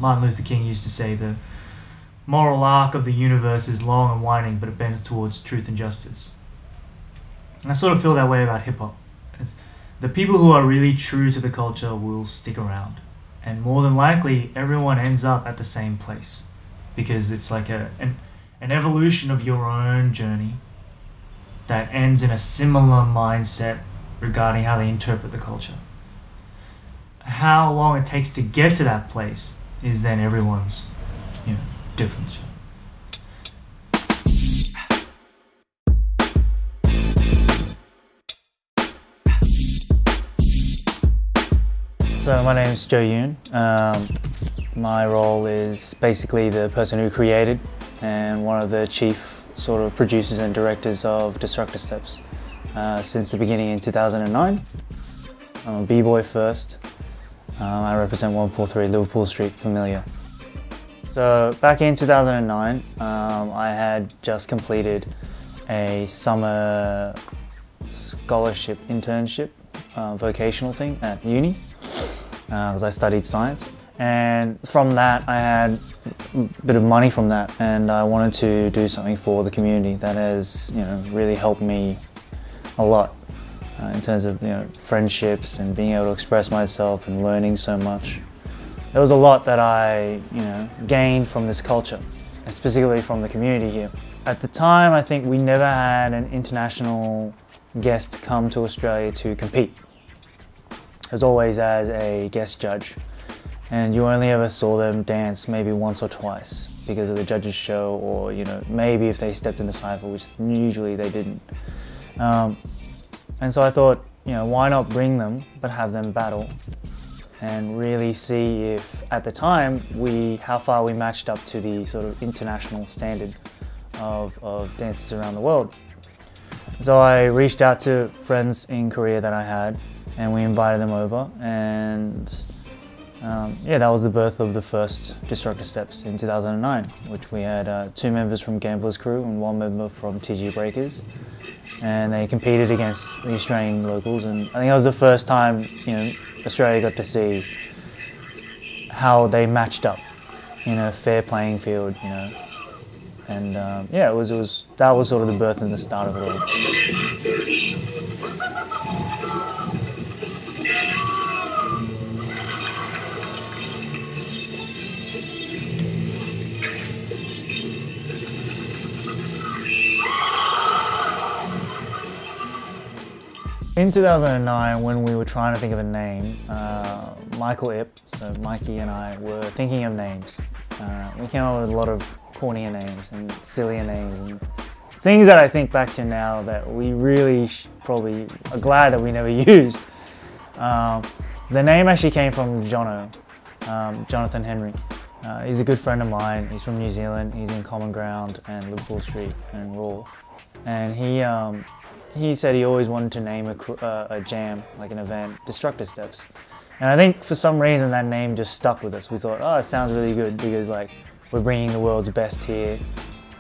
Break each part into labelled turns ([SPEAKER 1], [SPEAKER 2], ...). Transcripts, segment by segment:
[SPEAKER 1] Martin Luther King used to say the moral arc of the universe is long and winding, but it bends towards truth and justice. And I sort of feel that way about hip-hop. The people who are really true to the culture will stick around. And more than likely, everyone ends up at the same place. Because it's like an evolution of your own journey that ends in a similar mindset regarding how they interpret the culture. How long it takes to get to that place is then everyone's, difference. So my name is Jo Hyeon Yoon. My role is basically the person who created and one of the chief sort of producers and directors of Destructive Steps since the beginning in 2009. I'm a b-boy first. I represent 143 Liverpool Street, Amelia. So back in 2009, I had just completed a summer scholarship internship, vocational thing at uni, because I studied science. And from that, I had a bit of money from that, and I wanted to do something for the community that has, really helped me a lot in terms of, friendships and being able to express myself and learning so much. There was a lot that I, gained from this culture, and specifically from the community here. At the time, I think we never had an international guest come to Australia to compete. It was always as a guest judge. And you only ever saw them dance maybe once or twice because of the judges' show, or maybe if they stepped in the cypher, which usually they didn't. And so I thought, why not bring them but have them battle and really see if at the time how far we matched up to the sort of international standard of dances around the world. So I reached out to friends in Korea that I had, and we invited them over, and that was the birth of the first Destructive Steps in 2009, which we had 2 members from Gamblers Crew and 1 member from TG Breakers, and they competed against the Australian locals, and I think it was the first time Australia got to see how they matched up in a fair playing field, and that was sort of the birth and the start of it all. In 2009, when we were trying to think of a name, Michael Ip, so Mikey and I were thinking of names. We came up with a lot of cornier names and sillier names and things that I think back to now that we really probably are glad that we never used. The name actually came from Jono, Jonathan Henry. He's a good friend of mine. He's from New Zealand. He's in Common Ground and Liverpool Street and Raw. And he said he always wanted to name a jam, like an event, Destructive Steps. And I think for some reason that name just stuck with us. We thought, oh, it sounds really good because we're bringing the world's best here,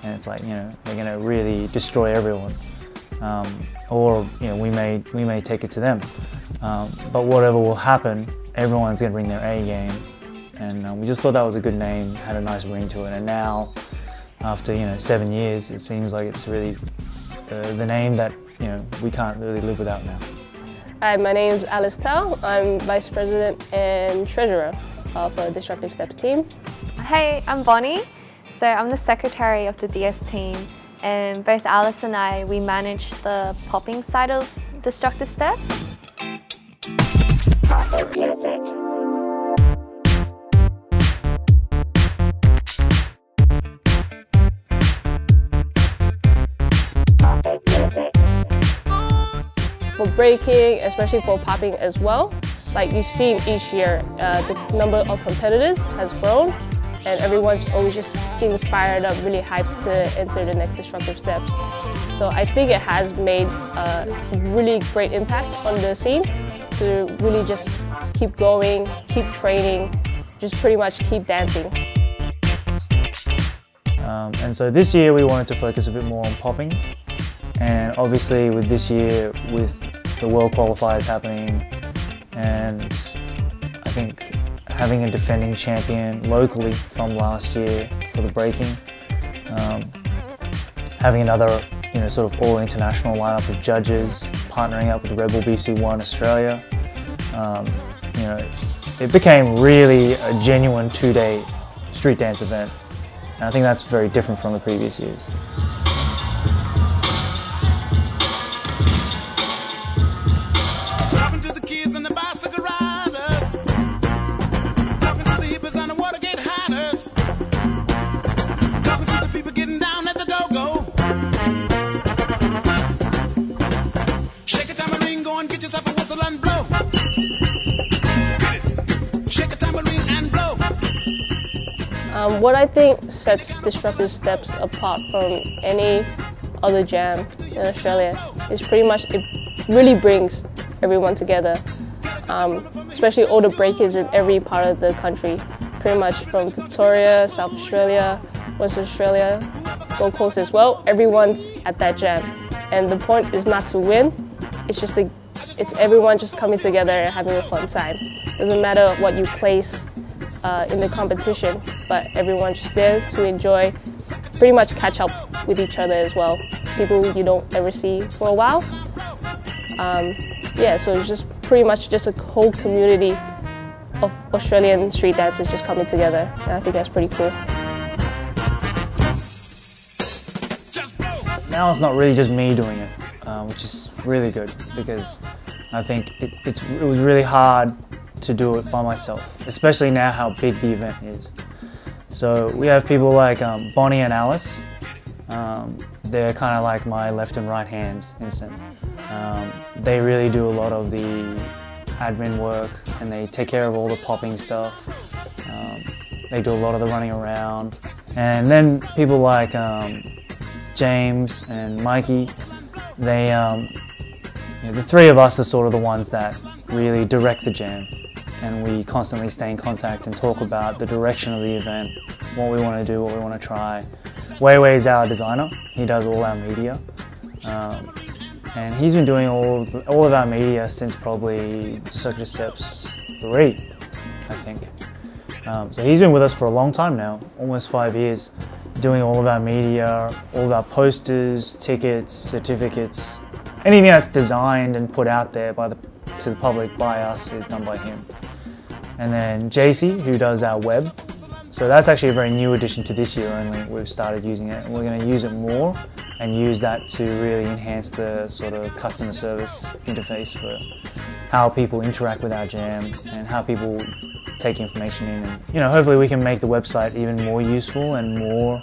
[SPEAKER 1] and it's they're gonna really destroy everyone. Or we may take it to them. But whatever will happen, everyone's gonna bring their A game. And we just thought that was a good name, had a nice ring to it. And now, after 7 years, it seems like it's really the name that we can't really live without now.
[SPEAKER 2] Hi, my name is Alice Tauv. I'm Vice President and Treasurer of the Destructive Steps team.
[SPEAKER 3] Hey, I'm Bonnie. So I'm the Secretary of the DS team, and both Alice and I, we manage the popping side of Destructive Steps. Perfect music.
[SPEAKER 2] For breaking, especially for popping as well, like you've seen each year, the number of competitors has grown, and everyone's always just getting fired up, really hyped to enter the next Destructive Steps. So I think it has made a really great impact on the scene to really just keep going, keep training, just pretty much keep dancing.
[SPEAKER 1] And so this year we wanted to focus a bit more on popping. And obviously with this year, with the world qualifiers happening, and I think having a defending champion locally from last year for the breaking, having another sort of all international lineup of judges, partnering up with Rebel BC1 Australia. It became really a genuine 2-day street dance event, and I think that's very different from the previous years.
[SPEAKER 2] What I think sets Disruptive Steps apart from any other jam in Australia is pretty much it really brings everyone together, especially all the breakers in every part of the country, pretty much from Victoria, South Australia, West Australia, Gold Coast as well. Everyone's at that jam, and the point is not to win, it's everyone just coming together and having a fun time. Doesn't matter what you place in the competition, but everyone's just there to enjoy, pretty much catch up with each other as well. People you don't ever see for a while. Yeah, so it's just pretty much just a whole community of Australian street dancers just coming together, and I think that's pretty cool.
[SPEAKER 1] Now it's not really just me doing it, which is really good, because I think it was really hard to do it by myself, especially now how big the event is. So we have people like Bonnie and Alice. They're kind of like my left and right hands in a sense. They really do a lot of the admin work, and they take care of all the popping stuff. They do a lot of the running around. And then people like James and Mikey, the three of us are sort of the ones that really direct the jam. And we constantly stay in contact and talk about the direction of the event, what we want to do, what we want to try. Wei Wei is our designer. He does all our media. And he's been doing all of our media since probably Disruptive Steps 3, I think. So he's been with us for a long time now, almost 5 years, doing all of our media, all of our posters, tickets, certificates. Anything that's designed and put out there to the public by us is done by him. And then JC, who does our web. So that's actually a very new addition to this year only. We've started using it, and we're going to use it more and use that to really enhance the sort of customer service interface for how people interact with our jam and how people take information in. And hopefully we can make the website even more useful and more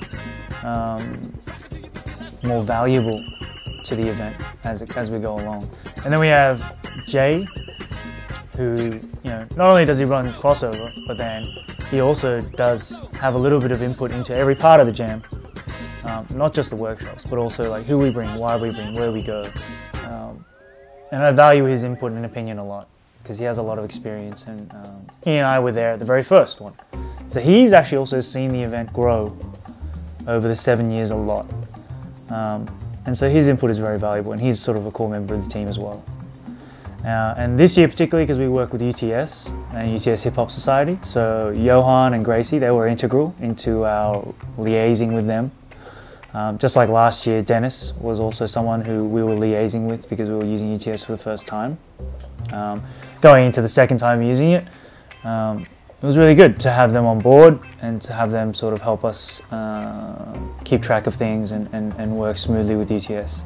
[SPEAKER 1] valuable to the event as we go along. And then we have Jay, who not only does he run crossover, but then he also does have a little bit of input into every part of the jam, not just the workshops, but also like who we bring, why we bring, where we go. And I value his input and opinion a lot, because he has a lot of experience, and he and I were there at the very first one. So he's actually also seen the event grow over the 7 years a lot. And so his input is very valuable, and he's sort of a core member of the team as well. And this year particularly, because we work with UTS and UTS HipHop Society, so Johan and Gracie, they were integral into our liaising with them. Just like last year, Dennis was also someone who we were liaising with because we were using UTS for the first time. Going into the second time using it, it was really good to have them on board and to have them sort of help us keep track of things and work smoothly with UTS.